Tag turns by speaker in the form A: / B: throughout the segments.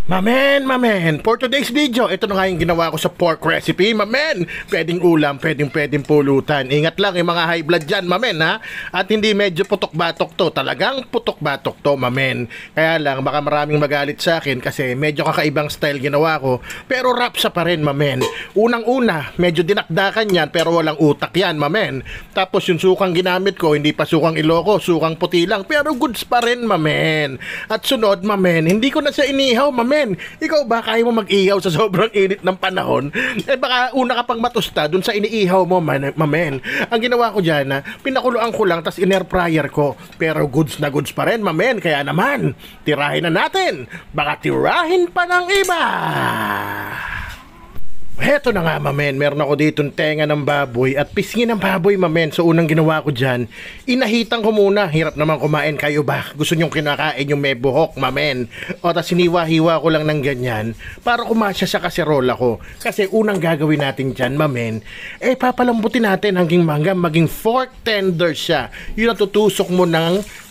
A: Mamen, for today's video, ito na nga yung ginawa ko sa pork recipe, mamen. Pwedeng ulam, pwedeng pulutan. Ingat lang yung mga high blood dyan, mamen, ha? At hindi medyo putok-batok to, talagang putok-batok to, mamen. Kaya lang, baka maraming magalit sa akin kasi medyo kakaibang style ginawa ko, pero rapsa pa rin, mamen. Unang-una, medyo dinakdakan yan, pero walang utak yan, mamen. Tapos yung sukang ginamit ko, hindi pa sukang Ilocos, sukang puti lang, pero goods pa rin, mamen. At sunod, mamen, hindi ko na siya inihaw, mamen. Ikaw ba kaya mo mag-ihaw sa sobrang init ng panahon? Baka una ka pang matusta dun sa iniihaw mo, mamen. Ang ginawa ko dyan, pinakuluan ko lang tas in-air fryer ko. Pero goods na goods pa rin, mamen. Kaya naman, tirahin na natin. Baka tirahin pa ng iba. Heto na nga, mamen, meron ako dito tenga ng baboy at pisngi ng baboy, mamen. So unang ginawa ko dyan, inahitan ko muna. Hirap naman kumain, kayo ba? Gusto nyong kinakain yung may buhok, mamen? O tas hiniwa-hiwa ko lang ng ganyan para kumasya sa kaserola ko. Kasi unang gagawin natin dyan, mamen, papalambutin natin hanggang maging fork tender siya. Yun ang tutusok mo ng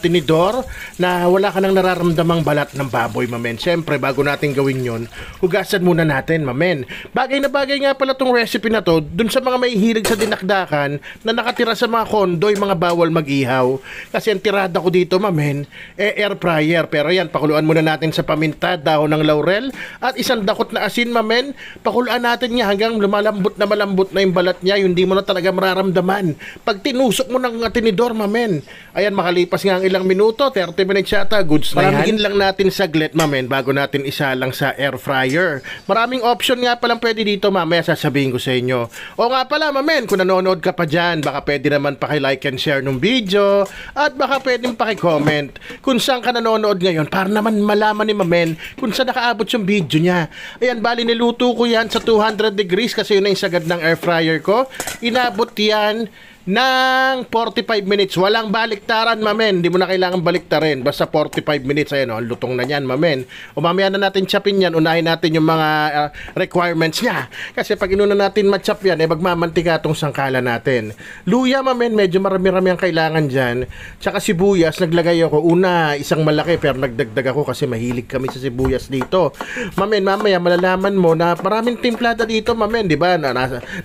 A: tinidor na wala ka nang nararamdamang balat ng baboy, mamen. Siyempre, bago natin gawin yon, hugasan muna natin, mamen. Bagay na bagay nga pala tong recipe na to dun sa mga may hilig sa dinakdakan na nakatira sa mga kondoy, mga bawal mag-ihaw. Kasi ang tirada ko dito, mamen, air fryer. Pero yan, pakuluan muna natin sa paminta, dahon ng laurel at isang dakot na asin, mamen. Pakuluan natin niya hanggang malambot na yung balat niya. Hindi mo na talaga mararamdaman pag tinusok mo ng tinidor, mamen. Ayan, makalipas nga ang ilang minuto, 30 minutes yata, goods na yan. Palamigin lang natin saglit, mamen, bago natin isalang sa air fryer. Maraming option nga palang pwede dito, mamaya sasabihin ko sa inyo. O nga pala, mamen, kung nanonood ka pa dyan, baka pwede naman paki-like and share nung video at baka pwedeng paki-comment kung saan ka nanonood ngayon para naman malaman ni mamen kung saan nakaabot yung video niya. Ayan, bali niluto ko yan sa 200 degrees kasi yun ang sagad ng air fryer ko. Inabot yan ng 45 minutes. Walang baliktaran, mamen. Hindi mo na kailangan baliktarin. Basta 45 minutes. Ayan, ang lutong na yan, mamen. O mamaya na natin chopin yan. Unahin natin yung mga requirements niya. Kasi pag inuna natin ma-chop yan, magmamantika itong sangkala natin. Luya, mamen. Medyo marami-rami ang kailangan dyan. Tsaka sibuyas, naglagay ako. Una, isang malaki, pero nagdagdag ako kasi mahilig kami sa sibuyas dito. Mamen, mamaya malalaman mo na maraming timplada dito, mamen. Diba?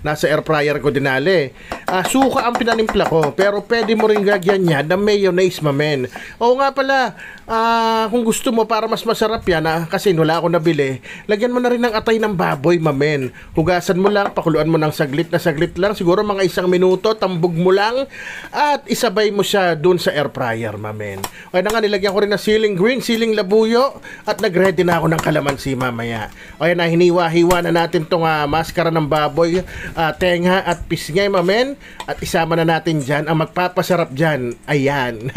A: Nasa air fryer ko dinali. Suka ang pinanimpla ko, pero pwede mo rin gagyan niya ng mayonnaise, mamen. Oo nga pala, kung gusto mo para mas masarap yan, kasi wala ako nabili, lagyan mo na rin ng atay ng baboy, mamen. Hugasan mo lang, pakuluan mo ng saglit na saglit lang, siguro mga 1 minuto, tambog mo lang, at isabay mo siya dun sa air fryer, mamen. O na nga, nilagyan ko rin ng siling green, siling labuyo, at nag-ready na ako ng kalamansi mamaya. O yan na, hiniwa-hiwa na natin tong maskara ng baboy, tenga at pisngay, mamen. At isama na natin dyan ang magpapasarap dyan. Ayan.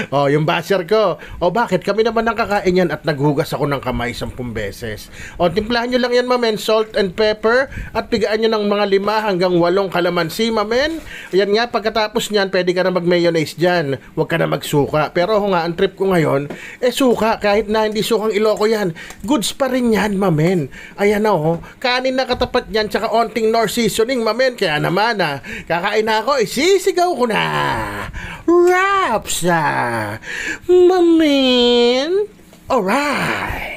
A: O, yung basher ko. O, bakit? Kami naman ang kakain yan at naghugas ako ng kamay 10 beses. O, timplahan nyo lang yan, mamen. Salt and pepper. At pigaan nyo ng mga 5 hanggang 8 kalamansi, mamen. Ayan nga, pagkatapos nyan, pwede ka na mag-mayonnaise dyan. Huwag ka na magsuka. Pero ako nga, ang trip ko ngayon, suka. Kahit na hindi sukang Iloco yan. Goods pa rin yan, mamen. Ayan na, kanin na katapat yan, tsaka onting nor seasoning, mamen. Kaya naman, kakain na ako, sisigaw ko na. Raps, mamen. Alright.